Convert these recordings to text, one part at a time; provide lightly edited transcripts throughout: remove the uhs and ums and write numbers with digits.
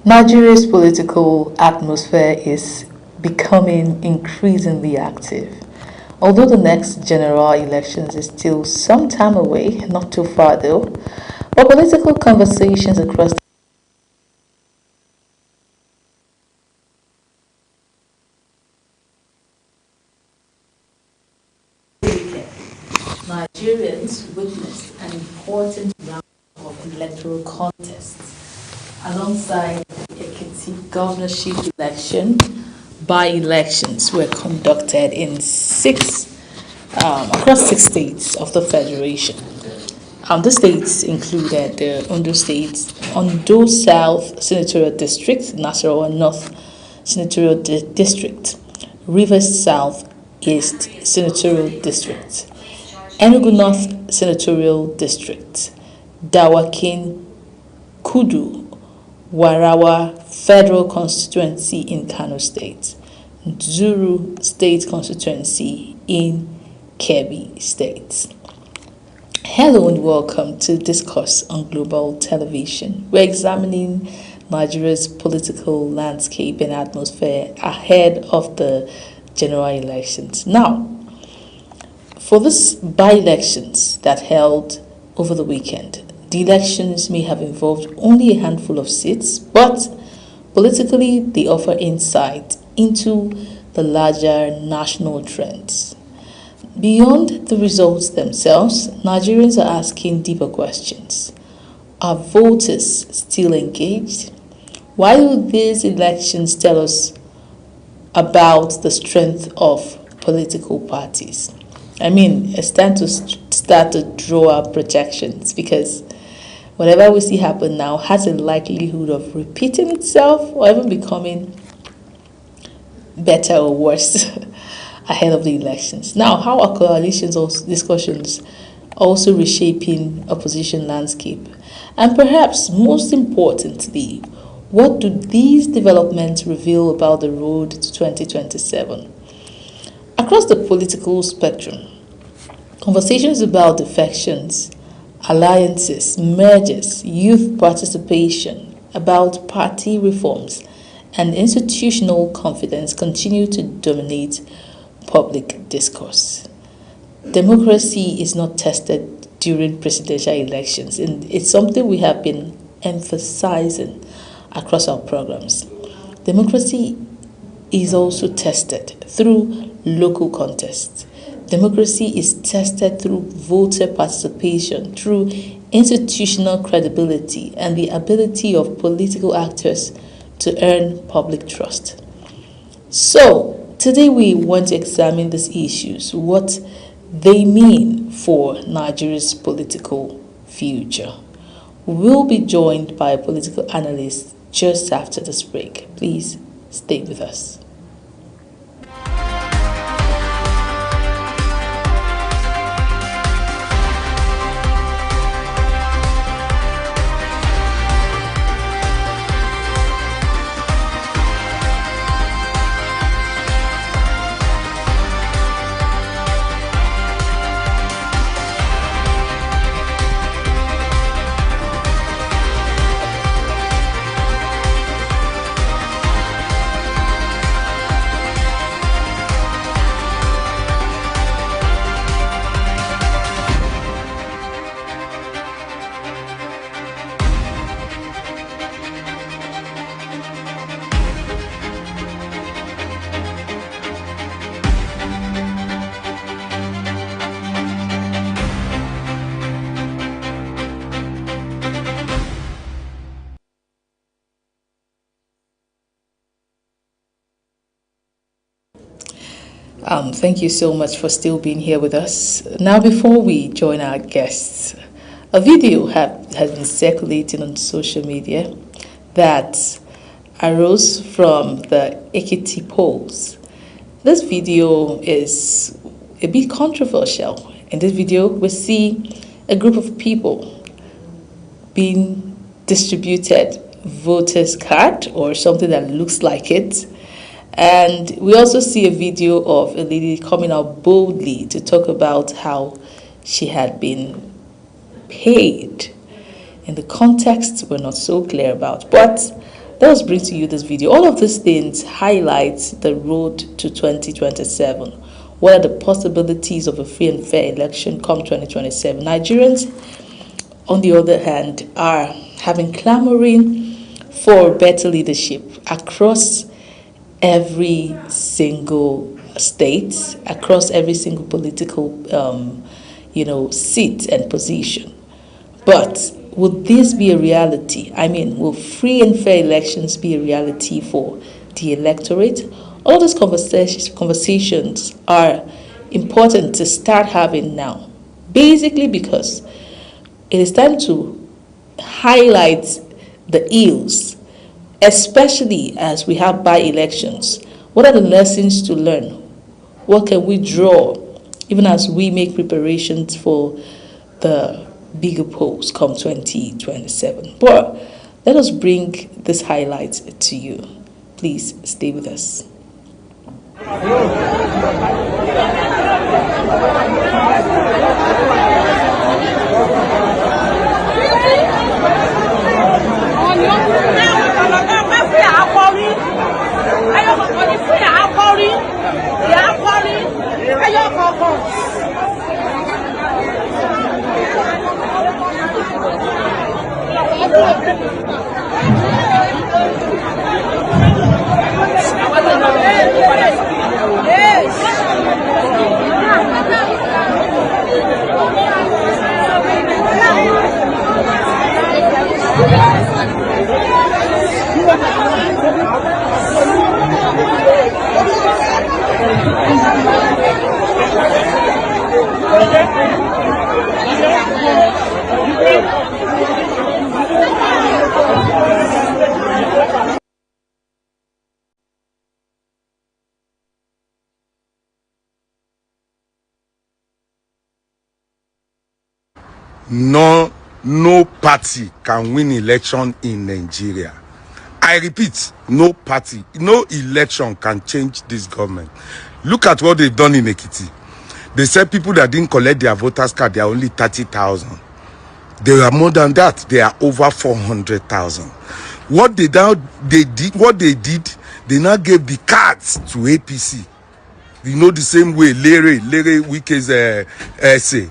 Nigeria's political atmosphere is becoming increasingly active. Although the next general elections is still some time away, not too far though, but political conversations across the weekend, Nigerians witnessed an important round of electoral contests alongside the Ekiti governorship election. By-elections were conducted in across 6 states of the federation. The states included the Ondo South Senatorial District, Nasarawa North Senatorial District, Rivers South East Senatorial District, Enugu North Senatorial District, Dawakin Kudu Warawa Federal Constituency in Kano State, Zuru State Constituency in Kebbi State. Hello and welcome to Discourse on Global Television. We're examining Nigeria's political landscape and atmosphere ahead of the general elections. Now, for this by-elections that held over the weekend, the elections may have involved only a handful of seats, but politically they offer insight into the larger national trends. Beyond the results themselves, Nigerians are asking deeper questions. Are voters still engaged? Why do these elections tell us about the strength of political parties? It's time to start to draw our projections, because whatever we see happen now has a likelihood of repeating itself or even becoming better or worse ahead of the elections. Now, how are coalitions or discussions also reshaping opposition landscape? And perhaps most importantly, what do these developments reveal about the road to 2027? Across the political spectrum, conversations about defections, alliances, mergers, youth participation, about party reforms, and institutional confidence continue to dominate public discourse. Democracy is not tested during presidential elections, and it's something we have been emphasizing across our programs. Democracy is also tested through local contests. Democracy is tested through voter participation, through institutional credibility, and the ability of political actors to earn public trust. So, today we want to examine these issues, what they mean for Nigeria's political future. We'll be joined by a political analyst just after this break. Please stay with us. Thank you so much for still being here with us. Now, before we join our guests, a video has been circulating on social media that arose from the Ekiti polls. This video is a bit controversial. In this video, we see a group of people being distributed voters card or something that looks like it. And we also see a video of a lady coming out boldly to talk about how she had been paid. In the context, we're not so clear about. But let us bring to you this video. All of these things highlight the road to 2027. What are the possibilities of a free and fair election come 2027? Nigerians, on the other hand, are having clamoring for better leadership across every single state, across every single political seat and position. But would this be a reality? I mean, will free and fair elections be a reality for the electorate? All these conversations are important to start having now, basically because it is time to highlight the ills, especially as we have by-elections. What are the lessons to learn? What can we draw, even as we make preparations for the bigger polls come 2027? But let us bring this highlight to you. Please stay with us. No party can win election in Nigeria. I repeat, no party, no election can change this government. Look at what they've done in Ekiti. They said people that didn't collect their voters card, they are only 30,000. They are more than that. They are over 400,000. What they did, they now gave the cards to APC. You know, the same way Lere Wike's essay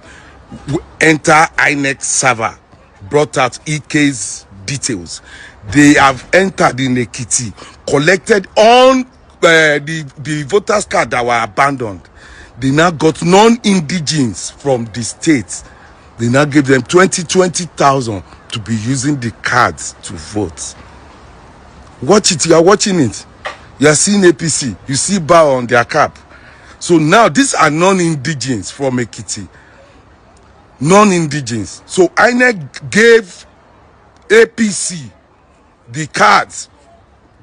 enter INEC server, brought out EK's details. They have entered in Ekiti, collected on the voters card that were abandoned. They now got non-indigens from the states. They now gave them 20,000 to be using the cards to vote. Watch it. You are watching it. You are seeing APC. You see bar on their cap. So now these are non-indigens from Ekiti. Non-indigens. So INEC gave APC the cards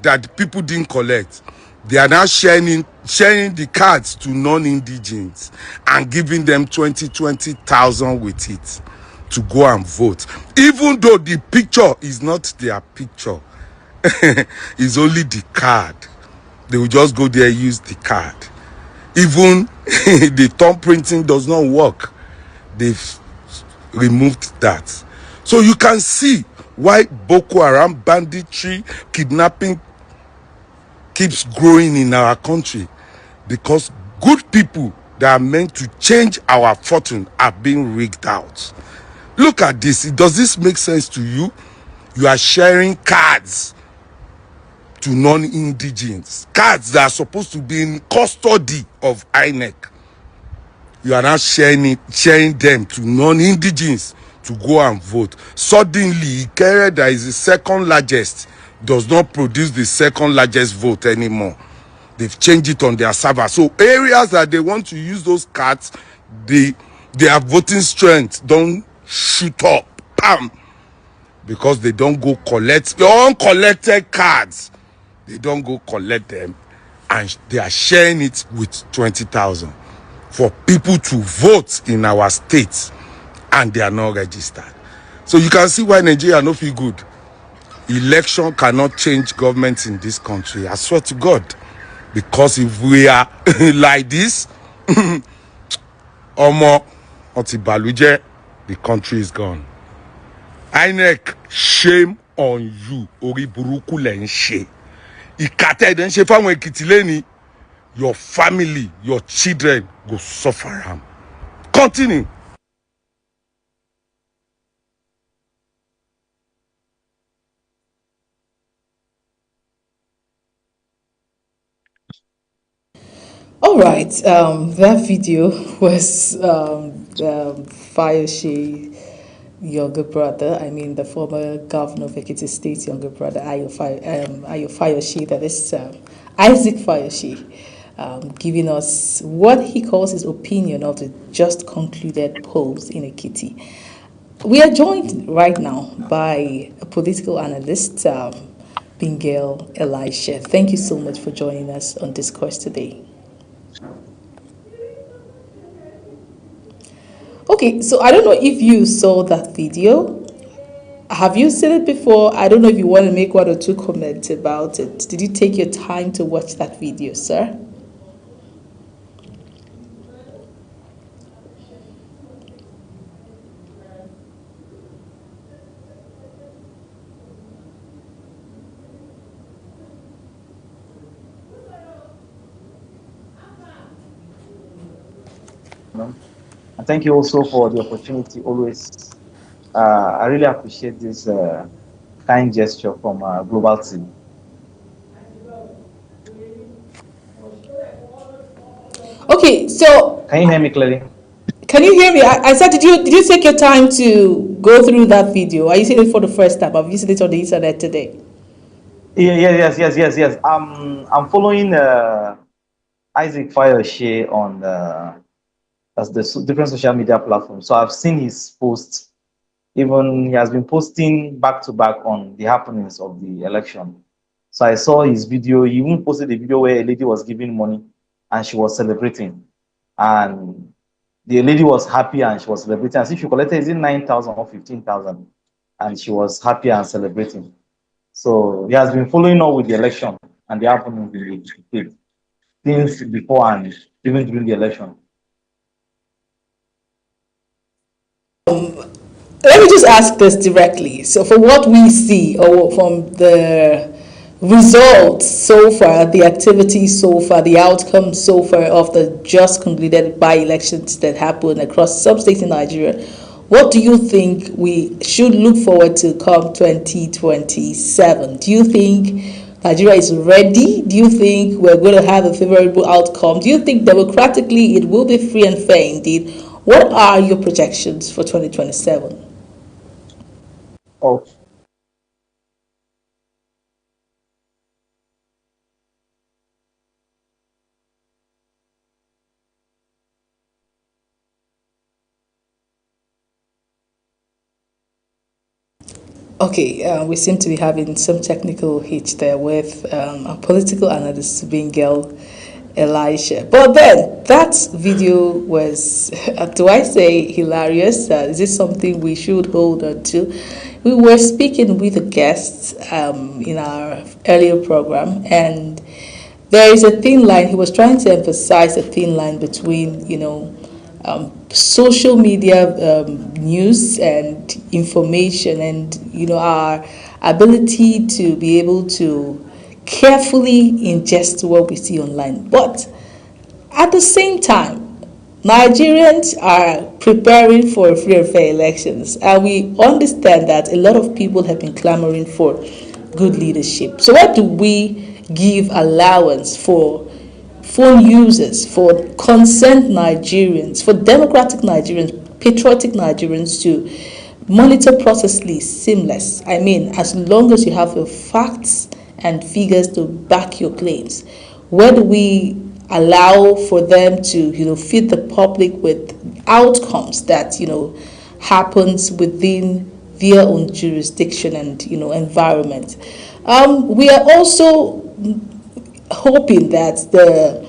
that people didn't collect. They are now sharing the cards to non-indigens and giving them 20,000 with it to go and vote. Even though the picture is not their picture, it's only the card. They will just go there, use the card. Even the thumb printing does not work. They've removed that. So you can see why Boko Haram, banditry, kidnapping keeps growing in our country, because good people that are meant to change our fortune are being rigged out. Look at this. Does this make sense to you? You are sharing cards to non-indigens, cards that are supposed to be in custody of INEC. You are now sharing them to non-indigens to go and vote. Suddenly, Ikere, that is the second largest, does not produce the second largest vote anymore. They've changed it on their server. So areas that they want to use those cards, their voting strength don't shoot up. Bam! Because they don't go collect your uncollected cards. They don't go collect them, and they are sharing it with 20,000 for people to vote in our states, and they are not registered. So you can see why Nigeria no feel good. Election cannot change government in this country. I swear to God. Because if we are like this, Omo Otibaluje, the country is gone. INEC, shame on you. Orí burúkú lẹ̀ ń ṣe. Ìkà tẹ́ ẹ ń ṣe fáwọn Èkìtì lẹ́ni. Your family, your children go suffer am. Continue. All right, that video was Fayoshe younger brother, I mean the former governor of Ekiti State younger brother, Ayo Fayoshe, that is Isaac Fayoshe, giving us what he calls his opinion of the just concluded polls in Ekiti. We are joined right now by a political analyst, Bingel Elisha. Thank you so much for joining us on Discourse today. Okay, so I don't know if you saw that video. Have you seen it before? I don't know if you want to make one or two comments about it. Did you take your time to watch that video, sir? And thank you also for the opportunity always. I really appreciate this kind gesture from Global Team. Okay, so can you hear me clearly? Can you hear me? I said, did you take your time to go through that video? Are you seeing it for the first time? Have you seen it on the internet today? Yes. I'm following Isaac Fayoshe on as the different social media platforms. So I've seen his posts. Even he has been posting back to back on the happenings of the election. So I saw his video. He even posted a video where a lady was giving money and she was celebrating. And the lady was happy and she was celebrating. As if she collected, is it 9,000 or 15,000? And she was happy and celebrating. So he has been following up with the election and the happenings in the state since before and even during the election. Let me just ask this directly. So, for what we see, or from the results so far, the activities so far, the outcome so far of the just concluded by-elections that happened across some states in Nigeria, what do you think we should look forward to come 2027? Do you think Nigeria is ready? Do you think we're going to have a favorable outcome? Do you think democratically it will be free and fair indeed? What are your projections for 2027? Oh. Okay, we seem to be having some technical hitch there with a political analyst, Bingel Elisha. But then that video was, do I say hilarious? Is this something we should hold on to? We were speaking with a guest in our earlier program, and there is a thin line. He was trying to emphasize a thin line between, social media news and information, and our ability to be able to carefully ingest what we see online. But at the same time, Nigerians are preparing for free and fair elections, and we understand that a lot of people have been clamoring for good leadership. So why do we give allowance for phone users, for concerned Nigerians, for democratic Nigerians, patriotic Nigerians to monitor processes seamless? I mean, as long as you have your facts and figures to back your claims. Where do we allow for them to, feed the public with outcomes that, happens within their own jurisdiction and, environment? We are also hoping that the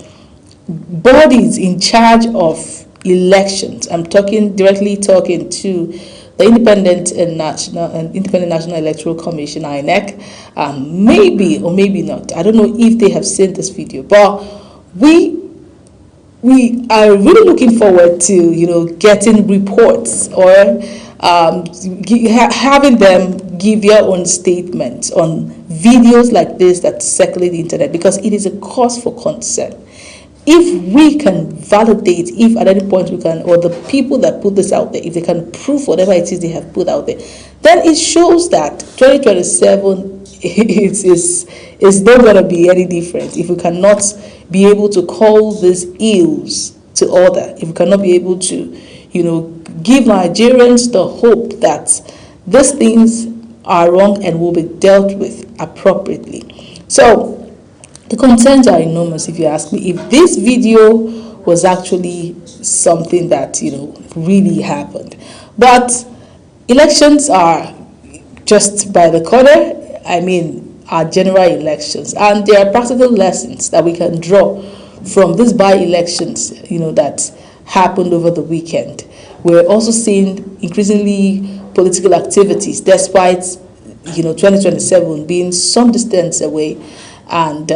bodies in charge of elections, I'm directly talking to the Independent National Electoral Commission, INEC, maybe or maybe not. I don't know if they have seen this video, but we are really looking forward to getting reports or having them give their own statements on videos like this that circulate the internet, because it is a cause for concern. If we can validate, if at any point we can, or the people that put this out there, if they can prove whatever it is they have put out there, then it shows that 2027 is not going to be any different. If we cannot be able to call these ills to order, if we cannot be able to, give Nigerians the hope that these things are wrong and will be dealt with appropriately. So the concerns are enormous, if you ask me. If this video was actually something that really happened, but elections are just by the corner. I mean, our general elections, and there are practical lessons that we can draw from these by-elections, that happened over the weekend. We're also seeing increasingly political activities, despite 2027 being some distance away, and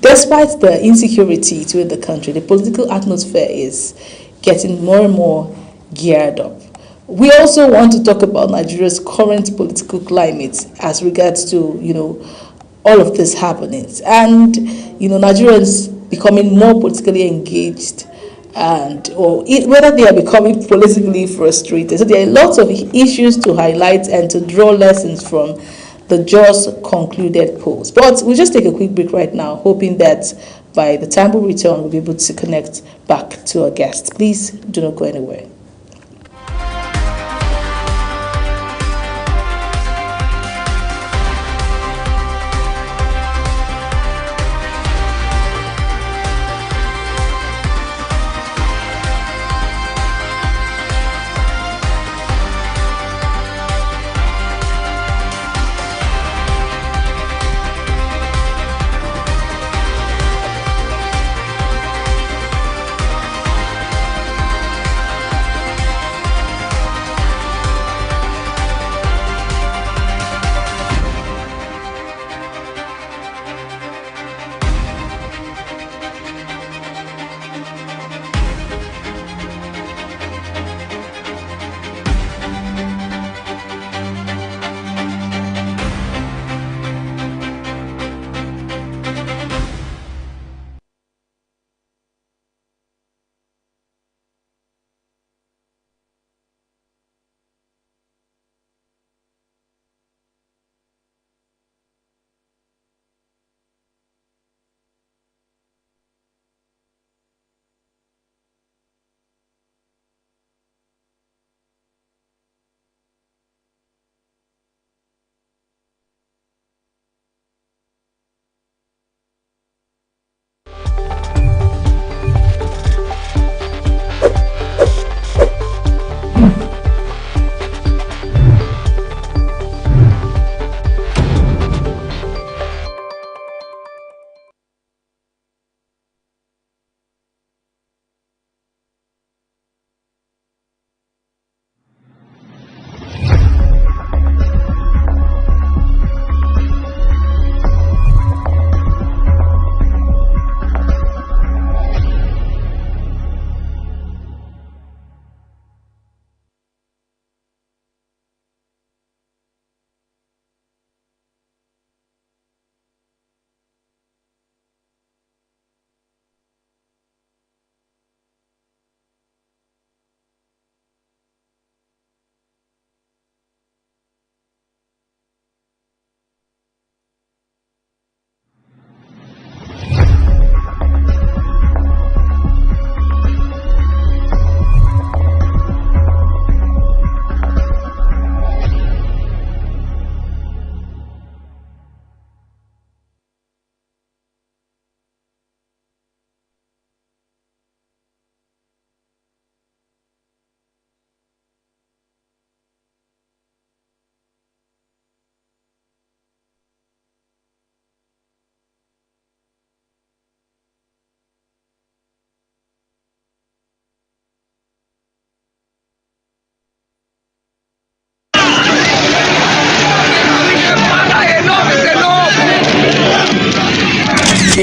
despite the insecurity in the country, the political atmosphere is getting more and more geared up. We also want to talk about Nigeria's current political climate as regards to all of this happenings, and Nigerians becoming more politically engaged, and whether they are becoming politically frustrated. So there are lots of issues to highlight and to draw lessons from the just concluded polls. But we'll just take a quick break right now, hoping that by the time we return, we'll be able to connect back to our guests. Please do not go anywhere.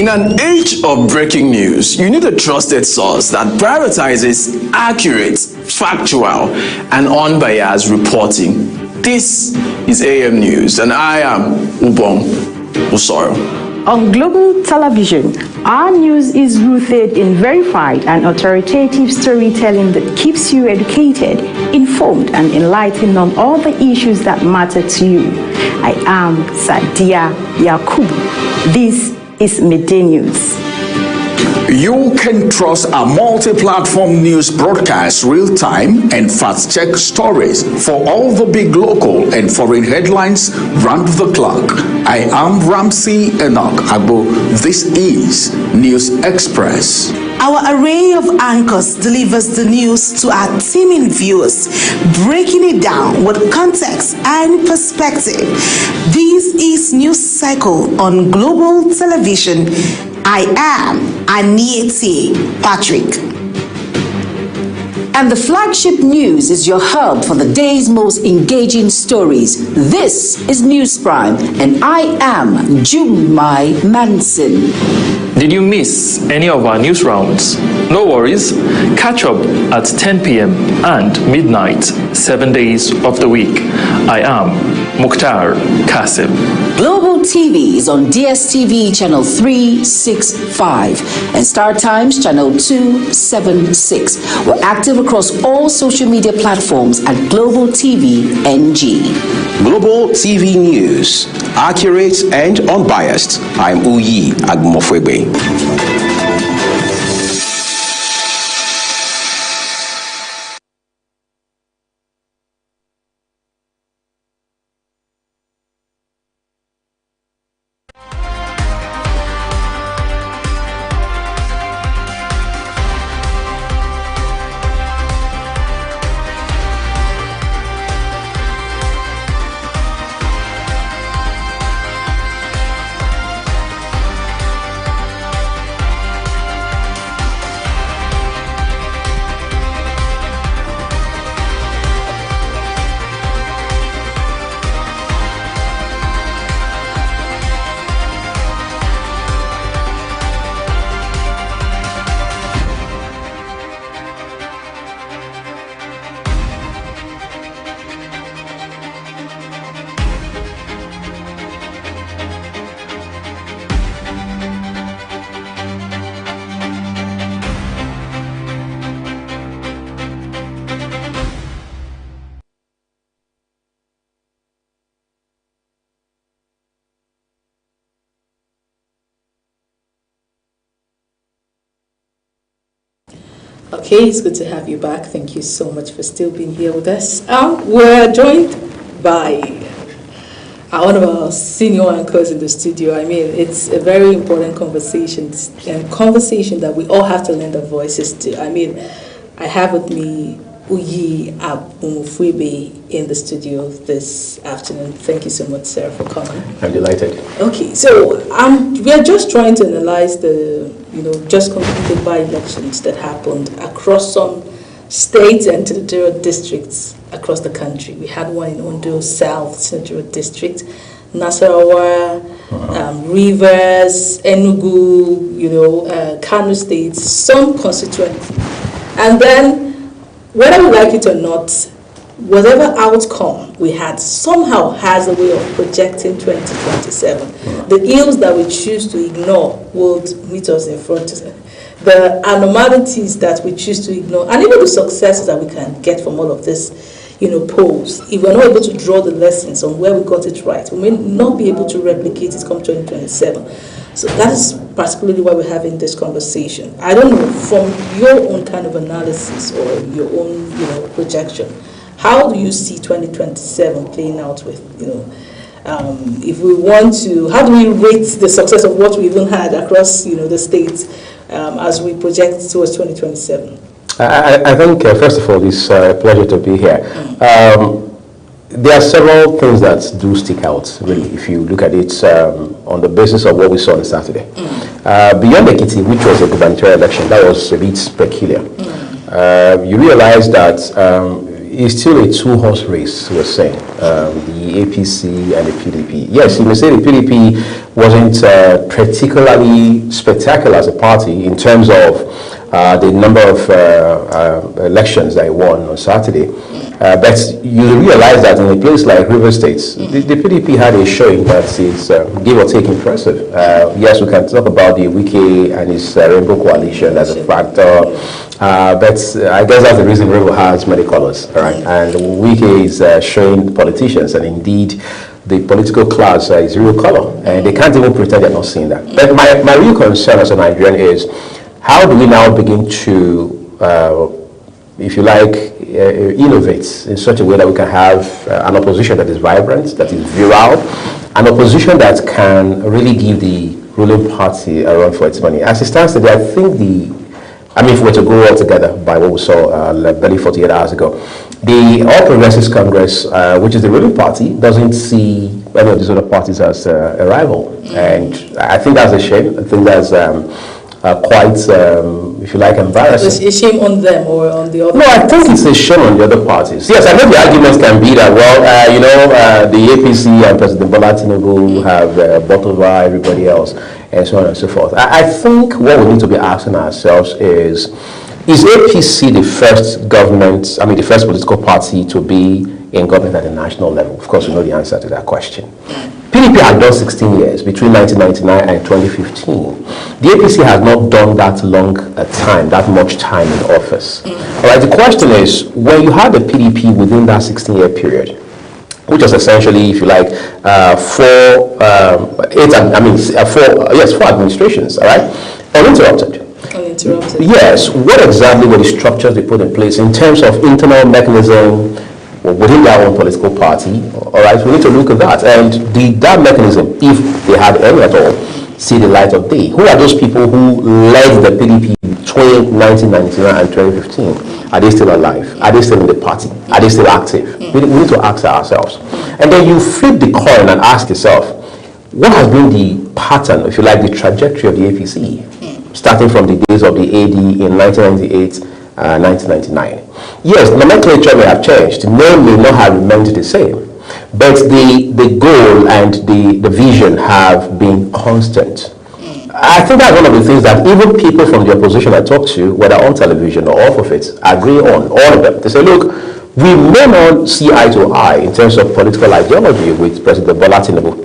In an age of breaking news, you need a trusted source that prioritizes accurate, factual, and unbiased reporting. This is AM News, and I am Ubong Usoro. On global television, our news is rooted in verified and authoritative storytelling that keeps you educated, informed, and enlightened on all the issues that matter to you. I am Sadia Yakubu. This is Midday News. You can trust a multi-platform news broadcast, real-time and fast-check stories for all the big local and foreign headlines round the clock. I am Ramsey Enoch Agbo. This is News Express. Our array of anchors delivers the news to our teeming viewers, breaking it down with context and perspective. This is News Cycle on global television. I am Anieti Patrick. And the flagship news is your hub for the day's most engaging stories. This is News Prime, and I am Jumai Manson. Did you miss any of our news rounds? No worries. Catch up at 10 p.m. and midnight, 7 days of the week. I am Mukhtar Kasim. Global TV is on DSTV channel 365 and Star Times channel 276. We're active across all social media platforms at Global TV NG. Global TV News, accurate and unbiased. I'm Uyi Agmofwebe. Okay, it's good to have you back. Thank you so much for still being here with us. We're joined by one of our senior anchors in the studio. I mean, it's a very important conversation, and conversation that we all have to lend our voices to. I mean, I have with me Uyi Agmofwebe in the studio this afternoon. Thank you so much, sir, for coming. I'm delighted. Okay, so we are just trying to analyze the just completed by-elections that happened across some states and territorial districts across the country. We had one in Ondo South Senatorial District, Nasarawa, Rivers, Enugu, Kano State, some constituents. And then, whether we like it or not, whatever outcome we had somehow has a way of projecting 2027. The ills that we choose to ignore would meet us in front. The anomalies that we choose to ignore, and even the successes that we can get from all of this, polls, if we're not able to draw the lessons on where we got it right, we may not be able to replicate it come 2027. So that is particularly why we're having this conversation. I don't know, from your own kind of analysis or your own, projection, how do you see 2027 playing out with, if we want to, how do we rate the success of what we even had across, the states as we project towards 2027? I think, first of all, it's a pleasure to be here. There are several things that do stick out, really, if you look at it on the basis of what we saw on Saturday. Beyond Ekiti, which was a gubernatorial election, that was a bit peculiar. You realize that it's still a two-horse race, we're saying. the APC and the PDP. Yes, you may say the PDP wasn't particularly spectacular as a party in terms of the number of elections that it won on Saturday. But you realize that in a place like River State, the PDP had a showing that is, give or take, impressive. Yes, we can talk about the Wike and his Rainbow Coalition as a factor, but I guess that's the reason Rainbow has many colors, right? And Wike is showing politicians, and indeed, the political class is real color, and they can't even pretend they're not seeing that. But my real concern as a Nigerian is, how do we now begin to if you like, innovate in such a way that we can have an opposition that is vibrant, that is virile, an opposition that can really give the ruling party a run for its money. As it stands today, I think if we were to go all together by what we saw barely 48 hours ago, the All Progressives Congress, which is the ruling party, doesn't see any of these other parties as a rival. And I think that's a shame. I think that's quite, if you like, embarrassing. Is a shame on them or on the other? No, I think it's a shame on the other parties. Yes, I know the arguments can be that, well, the APC and President Bola Tinubu have bought over everybody else, and so on and so forth. I think what we need to be asking ourselves is APC the first the first political party to be in government at the national level? Of course, we know the answer to that question. PDP had done 16 years between 1999 and 2015. The APC has not done that long a time, that much time in office. All right, the question is, when you have the PDP within that 16-year period, which is essentially, if you like, four administrations, all right, uninterrupted. Yes, what exactly were the structures they put in place in terms of internal mechanism within their own political party? All right, we need to look at that. And that mechanism, if they had any at all, see the light of day. Who are those people who led the PDP between 1999 and 2015? Are they still alive? Are they still in the party? Are they still active? We need to ask ourselves. And then you flip the coin and ask yourself, what has been the pattern, if you like, the trajectory of the APC, starting from the days of the AD in 1998, 1999. Yes, nomenclature may have changed, name may not have remained the same, but the goal and the vision have been constant. I think that's one of the things that even people from the opposition I talk to, whether on television or off of it, agree on, all of them. They say, look, we may not see eye to eye in terms of political ideology with President Bola Tinubu.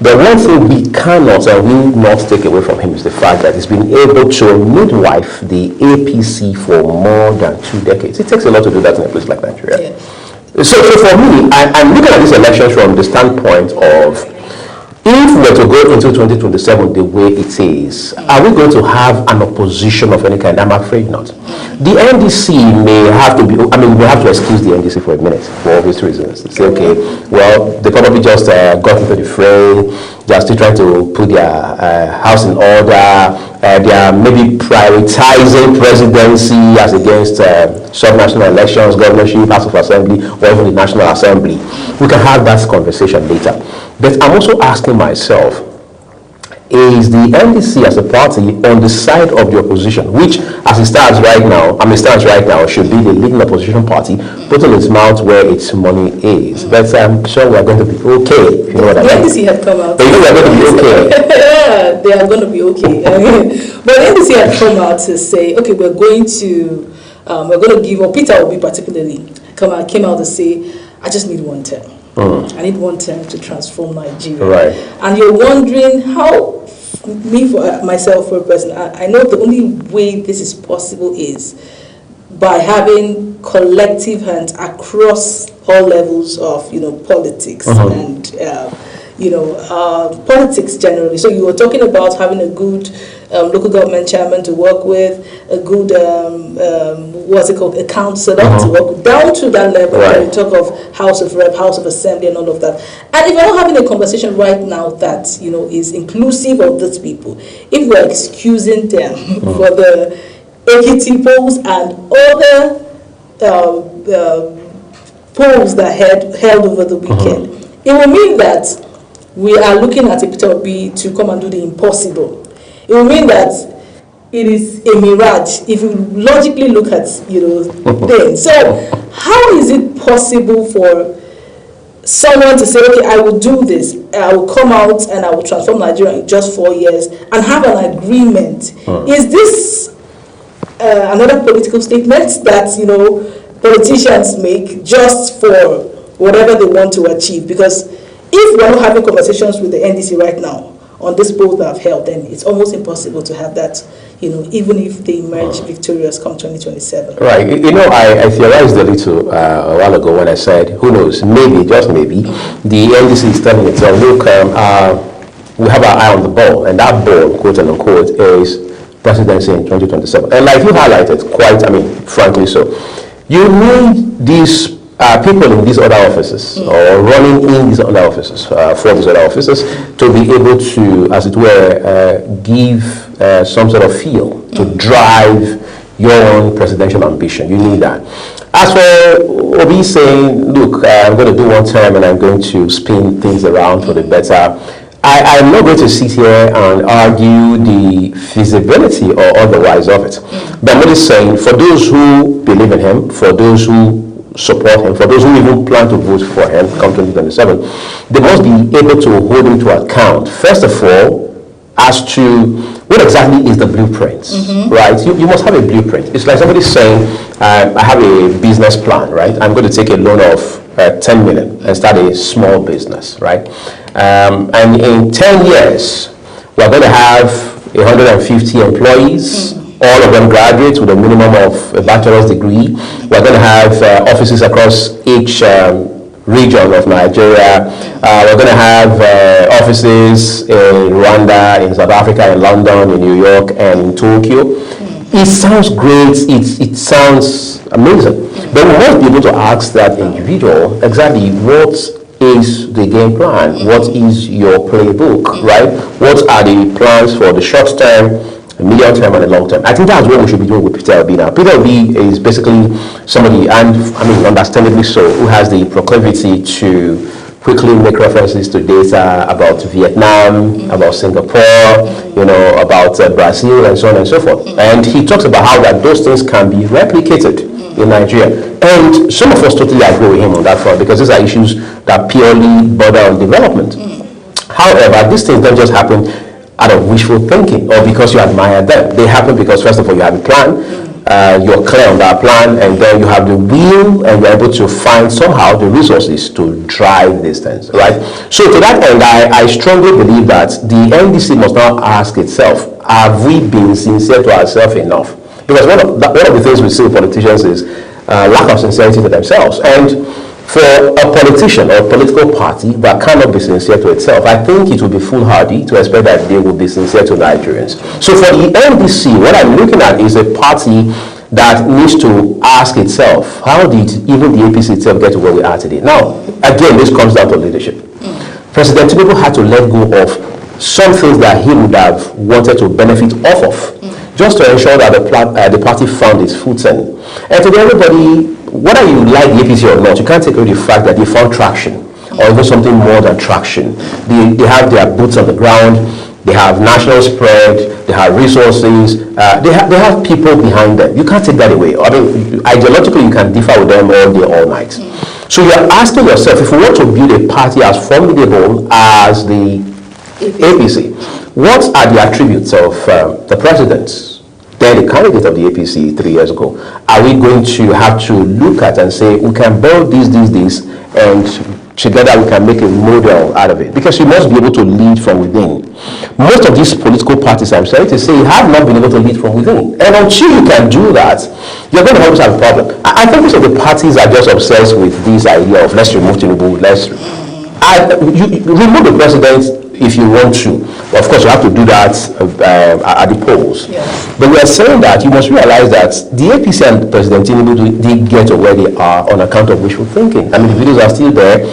The one thing we cannot and will not take away from him is the fact that he's been able to midwife the APC for more than 2 decades. It takes a lot to do that in a place like Nigeria. Yeah. So for me, I'm looking at this election from the standpoint of, if we were to go into 2027 the way it is, are we going to have an opposition of any kind? I'm afraid not. The NDC may have to be, we have to excuse the NDC for a minute for obvious reasons. Say, okay, well, they probably just got into the fray, they're still trying to put their house in order, they are maybe prioritizing presidency as against sub-national elections, governorship, House of Assembly, or even the National Assembly. We can have that conversation later. But I'm also asking myself, is the NDC as a party on the side of the opposition, which as it stands right now, should be the leading opposition party, putting its mouth where its money is? But I'm sure we're going to be okay, if you know what I mean. The NDC had come out. But you know we're going to be okay. Yeah, they are going to be okay. But the NDC had come out to say, okay, we're going to give, or Peter Obi particularly, came out to say, I just need 1 term. I need 1 term to transform Nigeria. Right. And you're wondering how, for myself, for a person, I know the only way this is possible is by having collective hands across all levels of, politics and, politics generally. So you were talking about having a good local government chairman to work with, a good, a councillor to work with, down to that level where you talk of House of Rep, House of Assembly and all of that. And if we're not having a conversation right now that, is inclusive of those people, if we're excusing them for the AKT polls and other polls that held over the weekend, it will mean that we are looking at a Peter Obi to come and do the impossible. It will mean that it is a mirage if you logically look at things. So how is it possible for someone to say, okay, I will do this. I will come out and I will transform Nigeria in just 4 years and have an agreement. Is this another political statement that, politicians make just for whatever they want to achieve? Because if we're not having conversations with the NDC right now on this poll that I've held, then it's almost impossible to have that, even if they emerge victorious come 2027. Right. I theorized a little a while ago when I said, who knows, maybe, just maybe, the NDC is telling itself, look, we have our eye on the ball, and that ball, quote unquote, is presidency in 2027. And like you highlighted, frankly so, you need these people in these other offices or running in these other offices, for these other offices, to be able to, as it were, give some sort of feel to drive your own presidential ambition. You need that. As for Obi saying, look, I'm going to do one term and I'm going to spin things around for the better, I'm not going to sit here and argue the feasibility or otherwise of it. But I'm just saying, for those who believe in him, for those who support him, for those who even plan to vote for him come 2027, they must be able to hold him to account, first of all, as to what exactly is the blueprint, right? You must have a blueprint. It's like somebody saying, I have a business plan, right? I'm going to take a loan of 10 million and start a small business, right? And in 10 years, we're going to have 150 employees, all of them graduates with a minimum of a bachelor's degree. We're going to have offices across each region of Nigeria. We're going to have offices in Rwanda, in South Africa, in London, in New York, and in Tokyo. It sounds great. It sounds amazing. But we must be able to ask that individual exactly what is the game plan? What is your playbook, right? What are the plans for the short term, the medium term, and the long term? I think that's what we should be doing with Peter Obi now. Peter Obi is basically somebody, and understandably so, who has the proclivity to quickly make references to data about Vietnam, about Singapore, about Brazil, and so on and so forth. And he talks about how that those things can be replicated in Nigeria. And some of us totally agree with him on that front, because these are issues that purely border on development. However, these things don't just happen out of wishful thinking or because you admire them. They happen because, first of all, you have a plan, you're clear on that plan, and then you have the will, and you're able to find somehow the resources to drive these things, right? So to that end, I strongly believe that the NDC must now ask itself, have we been sincere to ourselves enough? Because one of the things we see with politicians is lack of sincerity to themselves. And for a politician or a political party that cannot be sincere to itself, I think it would be foolhardy to expect that they will be sincere to Nigerians. So for the NDC, what I'm looking at is a party that needs to ask itself, how did even the APC itself get to where we are today? Now, again, this comes down to leadership. President Tinubu had to let go of some things that he would have wanted to benefit off of, just to ensure that the party found its footing. And to everybody, whether you like the APC or not, you can't take away the fact that they found traction, or even something more than traction. They have their boots on the ground, they have national spread, they have resources, they have people behind them. You can't take that away. Ideologically, you can differ with them all day, all night. So you're asking yourself, if we want to build a party as formidable as the APC, what are the attributes of the president, then the candidate of the APC 3 years ago? Are we going to have to look at and say, we can build this, and together we can make a model out of it? Because you must be able to lead from within. Most of these political parties, I'm sorry to say, have not been able to lead from within. And until you can do that, you're going to always have a problem. I think most of the parties are just obsessed with this idea of let's remove Tinubu, you remove the president if you want to. Of course, you have to do that at the polls. Yes. But we are saying that you must realize that the APC and President Tinubu did get to where they are on account of wishful thinking. The videos are still there.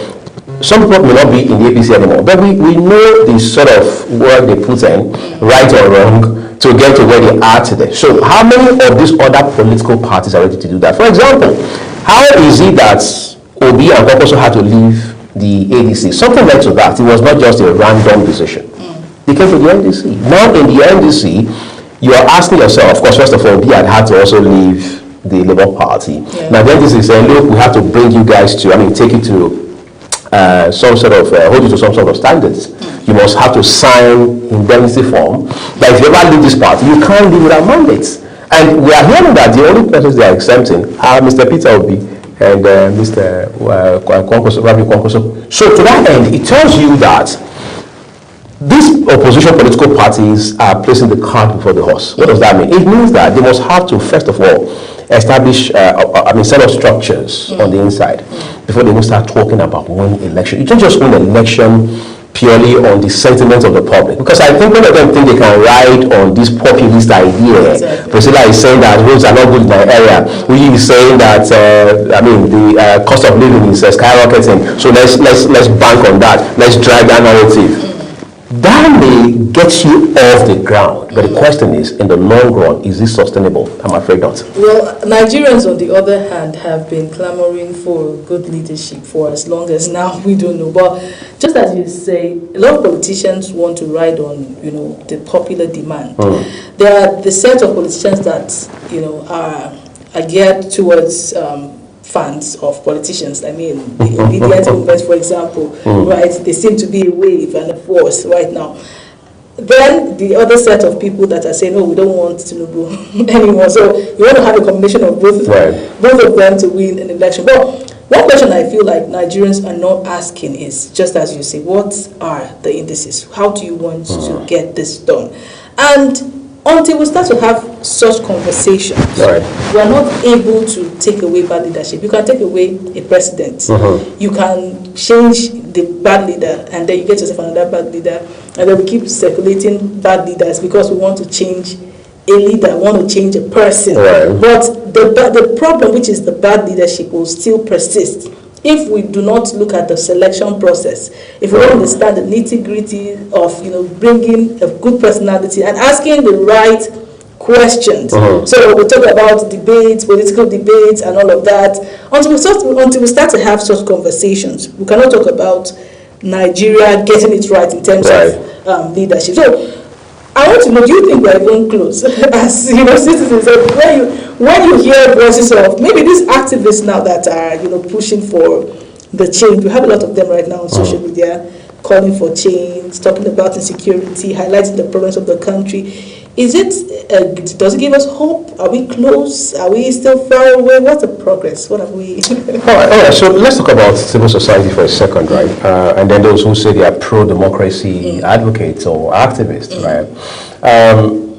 Some people may not be in the APC anymore, but we know the sort of work they put in, right or wrong, to get to where they are today. So how many of these other political parties are ready to do that? For example, how is it that Obi and Kwankwaso had to leave the ADC? Something led to that. It was not just a random decision. They came to the NDC. Now in the NDC, you are asking yourself, of course, first of all, Obi had to also leave the Labour Party. Yeah. Now the NDC is saying, look, we have to bring you guys to, take you to some sort of hold you to some sort of standards. You must have to sign indemnity form. But if you ever leave this party, you can't leave without mandates. And we are hearing that the only persons they are exempting are Mr. Peter Obi and Mr. Kwankwaso. So to that end, it tells you that these opposition political parties are placing the cart before the horse. What does that mean? It means that they must have to, first of all, establish set of structures on the inside before they will start talking about winning election. You can't just win an election purely on the sentiments of the public, because I think many of them think they can ride on this populist idea. Exactly. Priscilla is saying that roads are not good in our area. We is saying that the cost of living is skyrocketing. So let's bank on that. Let's drive that narrative. That may get you off the ground, but the question is, in the long run, is this sustainable? I'm afraid not. Well, Nigerians, on the other hand, have been clamoring for good leadership for as long as now. We don't know, but just as you say, a lot of politicians want to ride on, the popular demand. There are the set of politicians that, are geared towards fans of politicians. I mean, the obedience movement, for example, right? They seem to be a wave and a force right now. Then the other set of people that are saying, "Oh, we don't want Tinubu anymore." So you want to have a combination of both of them to win an election. But one question I feel like Nigerians are not asking is, just as you say, what are the indices? How do you want to get this done? And until we start to have such conversations, we are not able to take away bad leadership. You can take away a president. You can change the bad leader, and then you get yourself another bad leader, and then we keep circulating bad leaders because we want to change a leader, we want to change a person. But the problem, which is the bad leadership, will still persist if we do not look at the selection process, if we don't understand the nitty-gritty of bringing a good personality and asking the right questions. So we talk about debates, political debates, and all of that. Until we start to have such conversations, we cannot talk about Nigeria getting it right in terms of leadership. So I want to know, do you think we're even close as citizens? When you hear voices of maybe these activists now that are pushing for the change, we have a lot of them right now on social media calling for change, talking about insecurity, highlighting the problems of the country. Does it give us hope? Are we close? Are we still far away? What's the progress? What have we? All right, so let's talk about civil society for a second, right? And then those who say they are pro-democracy advocates or activists, right?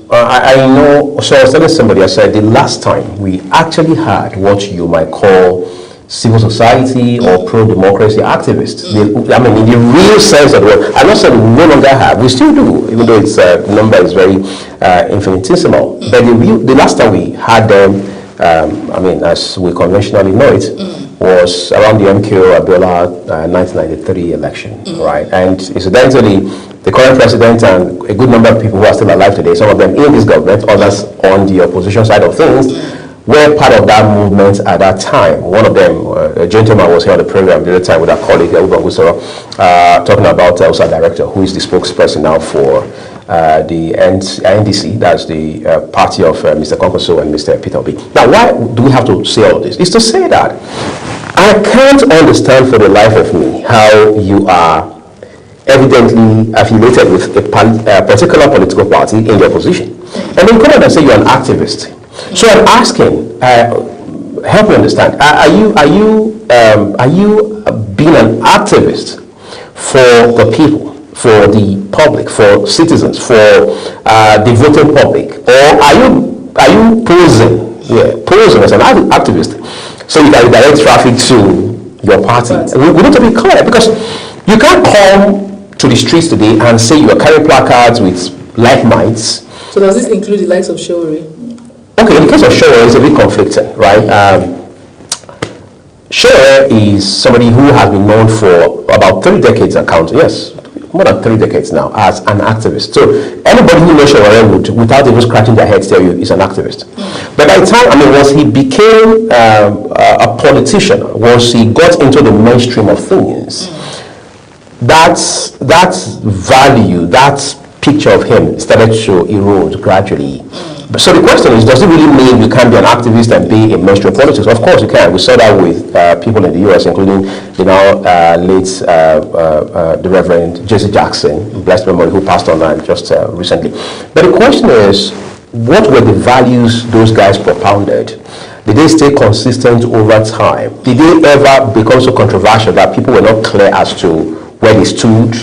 I know, so I was telling somebody, I said the last time we actually had what you might call civil society or pro-democracy activists. In the real sense of the word. I'm not saying we no longer have, we still do, even though the number is very infinitesimal. But the last time we had them, as we conventionally know it, was around the MKO Abiola 1993 election, right? And incidentally, the current president and a good number of people who are still alive today, some of them in this government, others on the opposition side of things, were part of that movement at that time. One of them, a gentleman, was here on the program the other time with our colleague, talking about USA Director, who is the spokesperson now for the NDC, that's the party of Mr. Kwankwaso and Mr. Peter Obi. Now, why do we have to say all this? It's to say that I can't understand for the life of me how you are evidently affiliated with a particular political party in the opposition. And then come out and say you're an activist. So I'm asking, help me understand, are you being an activist for the people, for the public, for citizens, for the voting public, or are you posing as an activist so you can direct traffic to your party? We need to be clear, because you can't come to the streets today and say you are carrying placards with like minds. So does this include the likes of Showore? Okay, in the case of Showore, it's a bit conflicting, right? Showore is somebody who has been known for about 3 decades and counting, yes, more than 3 decades now, as an activist. So anybody who knows Showore would, without even scratching their heads, tell you he's an activist. But by the time, once he became a politician, once he got into the mainstream of things, that value, that picture of him started to erode gradually. So the question is, does it really mean you can't be an activist and be in mainstream politics? Of course you can. We saw that with people in the US, including late the Reverend Jesse Jackson, blessed memory, who passed on just recently. But the question is, what were the values those guys propounded? Did they stay consistent over time? Did they ever become so controversial that people were not clear as to where they stood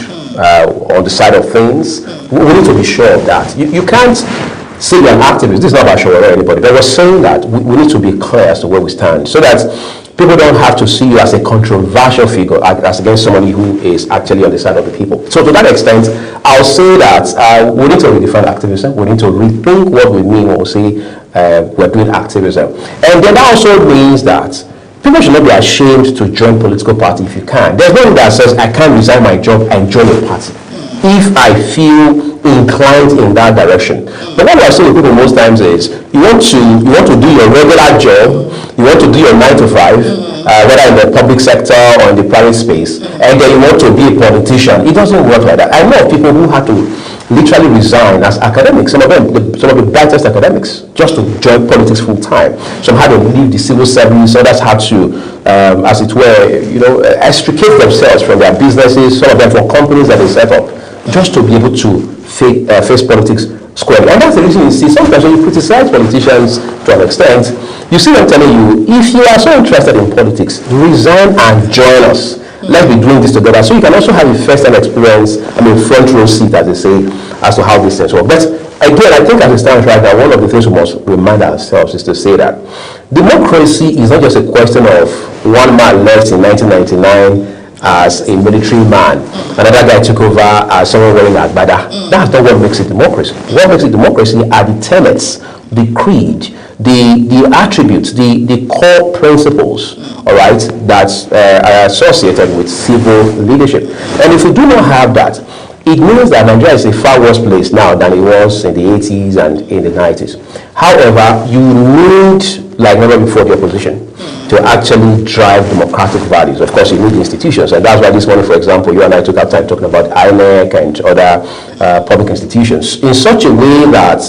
on the side of things? We need to be sure of that. You can't say you're an activist. This is not about showing anybody, but we're saying that we need to be clear as to where we stand, so that people don't have to see you as a controversial figure, as against somebody who is actually on the side of the people. So to that extent, I'll say that we need to redefine activism. We need to rethink what we mean when we say we're doing activism. And then that also means that people should not be ashamed to join political party if you can. There's no one that says I can't resign my job and join a party if I feel inclined in that direction. But what I say to people most times is, you want to do your regular job, you want to do your 9 to 5, whether in the public sector or in the private space, and then you want to be a politician. It doesn't work like that. I know people who had to literally resign as academics, some of the brightest academics, just to join politics full time. Some had to leave the civil service, others had to, as it were, extricate themselves from their businesses, some of them from companies that they set up, just to be able to face politics squarely. And that's the reason you see sometimes when you criticize politicians to an extent, you see them telling you, if you are so interested in politics, resign and join us. Let's be doing this together. So you can also have a first-hand experience, front row seat, as they say, as to how these things work. But again, I think as it stands right now, one of the things we must remind ourselves is to say that democracy is not just a question of one man left in 1999 as a military man, another guy took over as someone wearing agbada. That's not what makes it democracy. What makes it democracy are the tenets, the creed, the attributes, the core principles, all right, that are associated with civil leadership. And if we do not have that, it means that Nigeria is a far worse place now than it was in the 80s and in the 90s. However, you need, like never before, the opposition to actually drive democratic values. Of course, you need institutions, and that's why this morning, for example, you and I took our time talking about INEC and other public institutions in such a way that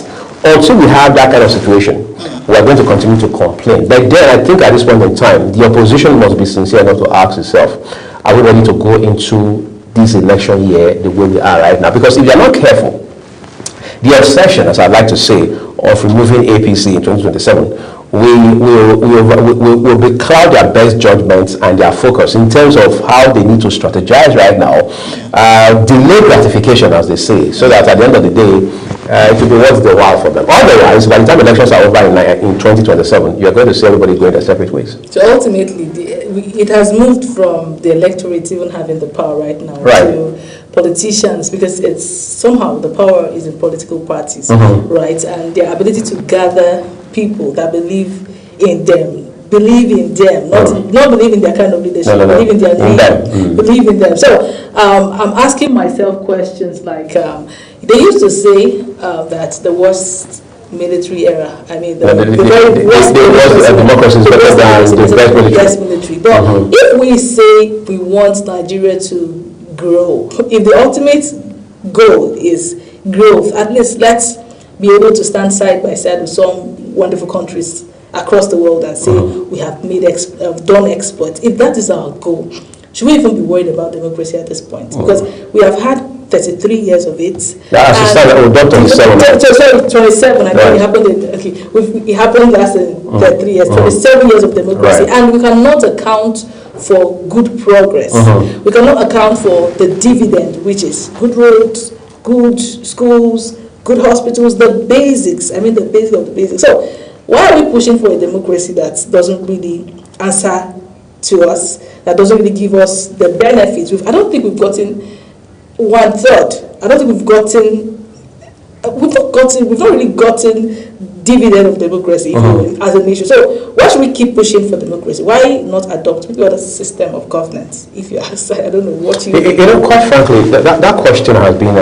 until we have that kind of situation, we are going to continue to complain. But then I think at this point in time, the opposition must be sincere enough to ask itself, are we ready to go into this election year the way we are right now? Because if you are not careful, the obsession, as I'd like to say, of removing APC in 2027 will becloud their best judgments and their focus in terms of how they need to strategize right now, delay gratification, as they say, so that at the end of the day, it will be worth the while for them. Otherwise, by the time elections are over in 2027, you're going to see everybody going their separate ways. So ultimately, it has moved from the electorate even having the power right now to politicians, because it's somehow the power is in political parties, right? And their ability to gather people that believe in them, not believe in their kind of leadership, believe in their name, believe in them. So I'm asking myself questions like, they used to say that the worst military era, the very worst democracy is better than the best military. But if we say we want Nigeria to grow, if the ultimate goal is growth, at least let's be able to stand side by side with some wonderful countries across the world and say we have done exploits. If that is our goal, should we even be worried about democracy at this point? Because we have had 33 years of it. Sorry, 27. I think it happened. It happened last 33 years. 27 years of democracy, and we cannot account for good progress. We cannot account for the dividend, which is good roads, good schools, good hospitals, the basics. The basics of the basics. So why are we pushing for a democracy that doesn't really answer to us, that doesn't really give us the benefits? I don't think we've gotten 1/3. I don't think we've not really gotten dividend of democracy as a nation. So why should we keep pushing for democracy? Why not adopt maybe other system of governance? If you ask, I don't know what you. Quite frankly, that question has been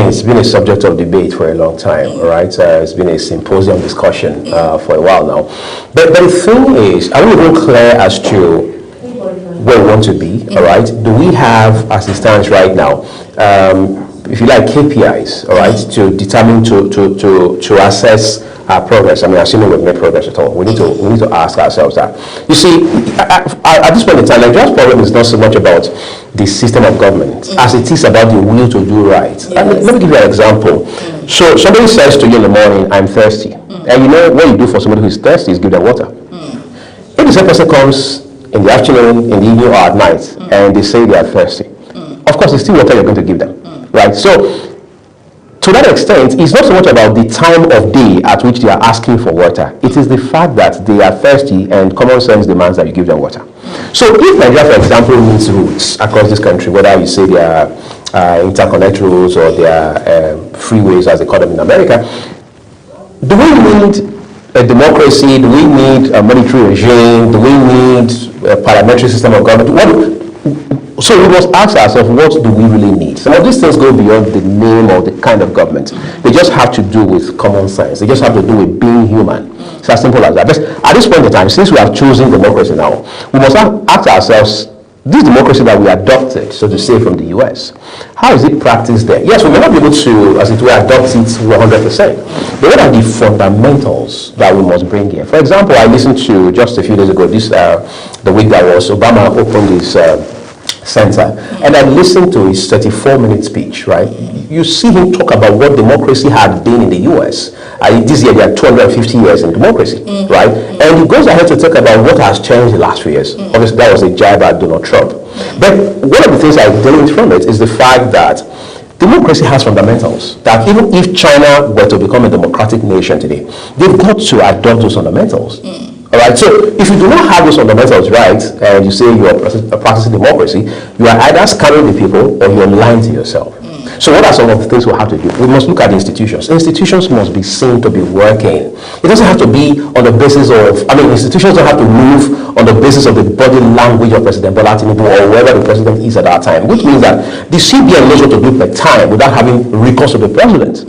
it's been a subject of debate for a long time, right? It's been a symposium discussion for a while now. But the thing is, are we even clear as to where we want to be? All right. Do we have, as it stands right now, if you like, KPIs, all right, to determine to assess our progress. I mean, assuming we've made progress at all, we need to ask ourselves that. You see, at this point in time, Nigeria's problem is not so much about the system of government as it is about the will to do right. Yes. And let me give you an example. So somebody says to you in the morning, "I'm thirsty," and you know what you do for somebody who is thirsty is give them water. If the same person comes in the afternoon, in the evening, or at night, and they say they are thirsty, of course, it's still water you're going to give them, right? So, to that extent, it's not so much about the time of day at which they are asking for water. It is the fact that they are thirsty, and common sense demands that you give them water. So, if Nigeria, for example, needs roads across this country, whether you say they are interconnect roads or they are freeways, as they call them in America, do we need a democracy? Do we need a monetary regime? Do we need a parliamentary system of government? So we must ask ourselves, what do we really need? Some of these things go beyond the name or the kind of government. They just have to do with common sense. They just have to do with being human. It's as simple as that. But at this point in time, since we have chosen democracy now, we must ask ourselves, this democracy that we adopted, so to say, from the US, how is it practiced there? Yes, we may not be able to, as it were, adopt it 100%. But what are the fundamentals that we must bring here? For example, I listened to, just a few days ago, the week that was, Obama opened his center, and I listened to his 34-minute speech, right? You see him talk about what democracy had been in the US. This year, there are 250 years in democracy, right? And he goes ahead to talk about what has changed in the last few years. Obviously, that was a jab at Donald Trump. But one of the things I gleaned from it is the fact that democracy has fundamentals, that even if China were to become a democratic nation today, they've got to adopt those fundamentals. All right, so if you do not have those fundamentals right, and you say you are practicing democracy, you are either scamming the people or you're lying to yourself. So what are some of the things we have to do? We must look at the institutions. Institutions must be seen to be working. It doesn't have to be on the basis of, institutions don't have to move on the basis of the body language of President Bola Tinubu or wherever the president is at that time, which means that the CBN knows what to do per time without having recourse to the president.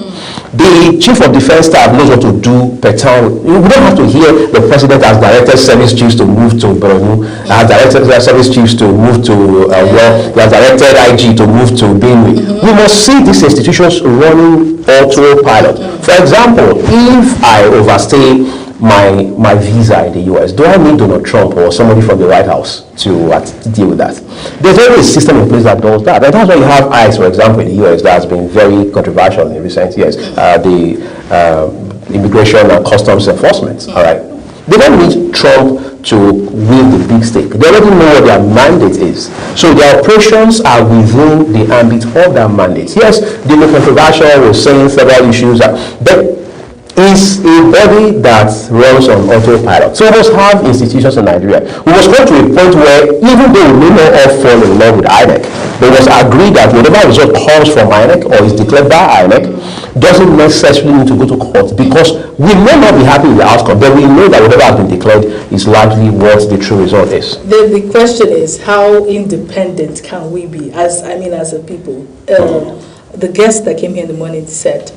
The chief of defense staff knows what to do per time. We don't have to hear the president has directed service chiefs to move to Borno, has directed service chiefs to move to he has directed IG to move to Benue. We must see these institutions running autopilot. For example, if I overstay my visa in the US, do I need Donald Trump or somebody from the White House to deal with that? There's already a system in place that does that. And that's why you have ICE, for example, in the US, that has been very controversial in recent years. The Immigration and Customs Enforcement, all right? They don't need Trump to win the big stake. They already know what their mandate is. So their operations are within the ambit of their mandate. Yes, they may be controversial, we're saying several issues, but is a body that runs on autopilot. So we must have institutions in Nigeria. We must go to a point where, even though we may not all fall in love with INEC, we must agree that whatever result comes from INEC or is declared by INEC doesn't necessarily need to go to court, because we may not be happy with the outcome, but we know that whatever has been declared is largely what the true result is. The question is, how independent can we be as a people? The guest that came here in the morning said,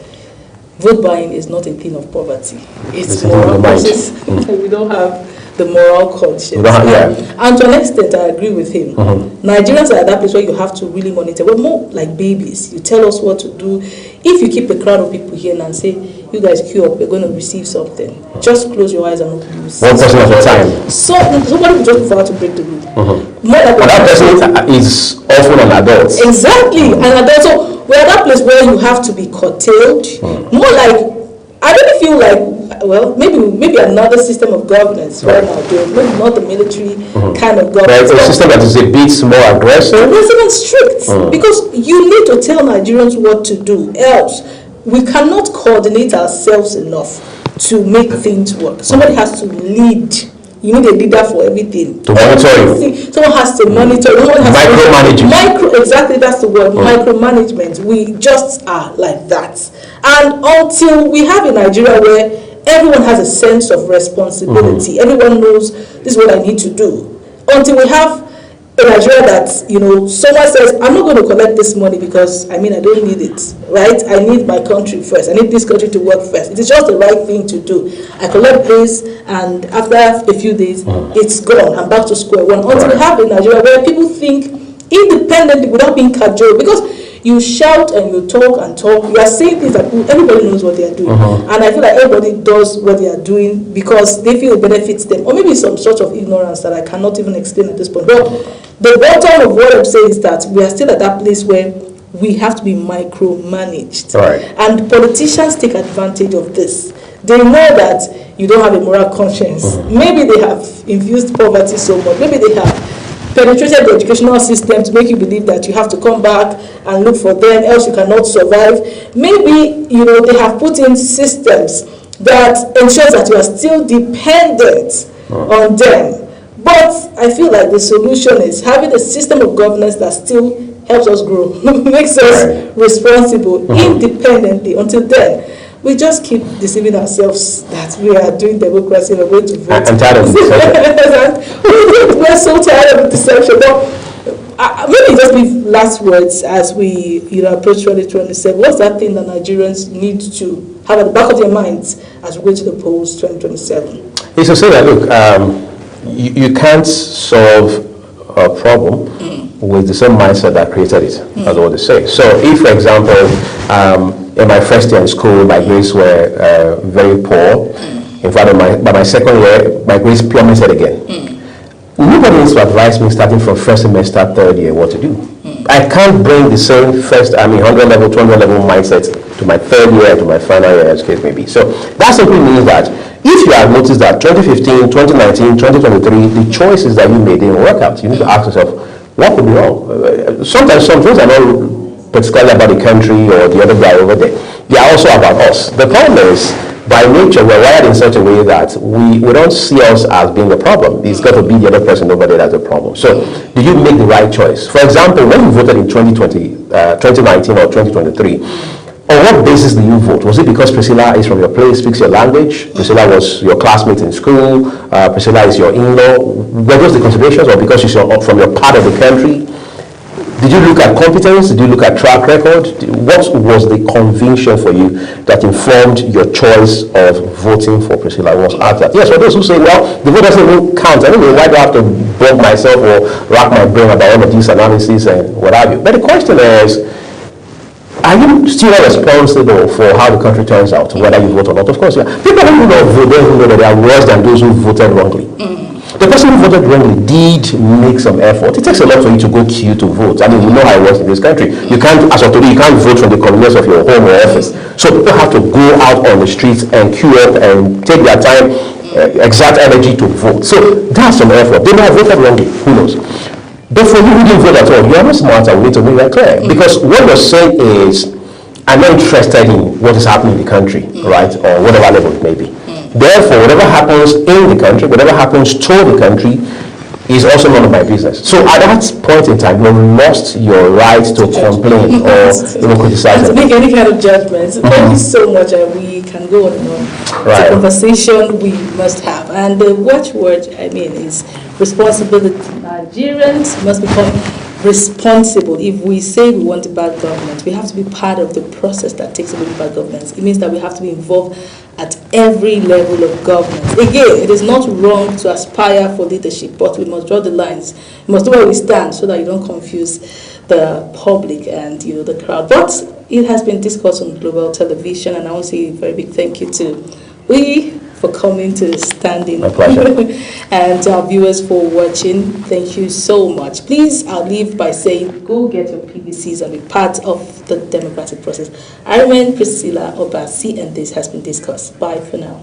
vote buying is not a thing of poverty. It's moral process. We don't have the moral conscience. And to an extent, I agree with him. Nigerians are at that place where you have to really monitor. We're more like babies. You tell us what to do. If you keep a crowd of people here and say, you guys queue up, you're going to receive something, just close your eyes and open your eyes. One person at a time. So somebody will just prefer to break the rule. More like that person is often an adult. Exactly, an adult. So we're at that place where you have to be curtailed. More like, I really feel like, well, maybe another system of governance right now, maybe not the military kind of governance. But a system that is a bit more aggressive. It's even strict, because you need to tell Nigerians what to do, else we cannot coordinate ourselves enough to make things work. Somebody has to lead. You need a leader for everything. To monitor you. Someone has to monitor. Micromanagement. Exactly, that's the word. Micromanagement. We just are like that. And until we have a Nigeria where everyone has a sense of responsibility, everyone knows this is what I need to do. Until we have a Nigeria that, someone says, I'm not going to collect this money because, I don't need it, right? I need my country first. I need this country to work first. It is just the right thing to do. I collect this, and after a few days, it's gone. I'm back to square one. Until we have a Nigeria where people think independently without being cajoled. Because You shout and you talk and talk. You are saying things that everybody knows what they are doing. And I feel like everybody does what they are doing because they feel it benefits them. Or maybe some sort of ignorance that I cannot even explain at this point. But the bottom of what I'm saying is that we are still at that place where we have to be micromanaged. Right. And politicians take advantage of this. They know that you don't have a moral conscience. Maybe they have infused poverty so much. Maybe they have penetrated the educational system to make you believe that you have to come back and look for them, else you cannot survive. Maybe, they have put in systems that ensures that you are still dependent on them. But I feel like the solution is having a system of governance that still helps us grow, makes us responsible independently. Until then, we just keep deceiving ourselves that we are doing democracy and we're going to vote. I'm tired of deception. We're so tired of deception. But maybe just give last words as we approach 2027. What's that thing that Nigerians need to have at the back of their minds as we go to the polls 2027? It's to say that, look, you can't solve a problem with the same mindset that created it, as what they say. So if, for example, in my first year in school, my grades were very poor. In fact, by my second year, my grades plummeted again. Nobody needs to advise me starting from first semester, third year, what to do. I can't bring the same 100 level, 200 level mindset to my third year, to my final year, as the case may be. So that simply means that if you have noticed that 2015, 2019, 2023, the choices that you made didn't work out, you need to ask yourself, what could be wrong? Sometimes some things are not particularly about the country or the other guy over there. They are also about us. The problem is, by nature, we're wired in such a way that we don't see us as being the problem. It's got to be the other person over there that's the problem. So, did you make the right choice? For example, when you voted in 2019 or 2023, on what basis do you vote? Was it because Priscilla is from your place, speaks your language? Priscilla was your classmate in school? Priscilla is your in-law? Were those the considerations, or because she's from your part of the country? Did you look at competence? Did you look at track record? What was the conviction for you that informed your choice of voting for Priscilla? Was asked that. Yes, for those who say, well, the vote doesn't even count. Anyway, why do I have to bug myself or rack my brain about all of these analyses and what have you? But the question is, are you still responsible for how the country turns out, whether you vote or not? Of course, yeah. People who don't vote, they know that they are worse than those who voted wrongly. The person who voted wrongly did make some effort. It takes a lot for you to go queue to vote. I mean, you know how it works in this country. You can't, as of today, you can't vote from the convenience of your home or office. So people have to go out on the streets and queue up and take their time, exert energy to vote. So that's some effort. They may have voted wrongly. Who knows? But for you who didn't vote at all, you are not smart, and we need to make that clear. Because what you're saying is, I'm not interested in what is happening in the country, right? Or whatever level it may be. Therefore, whatever happens in the country, whatever happens to the country, is also none of my business. So at that point in time, you lost your right to complain or criticize. And to make any kind of judgment. Thank you so much, and we can go on and on. It's a conversation we must have. And the watchword, is responsibility. Nigerians must become responsible. If we say we want bad government, we have to be part of the process that takes away bad governance. It means that we have to be involved at every level of governance. Again, it is not wrong to aspire for leadership, but we must draw the lines. We must know where we stand so that you don't confuse the public and the crowd. But it has been discussed on global television, and I want to say a very big thank you to for coming to stand in. My pleasure. And to our viewers for watching. Thank you so much. Please, I'll leave by saying, go get your PVCs and be part of the democratic process. I remain Priscilla Obasi, and this has been Discourse. Bye for now.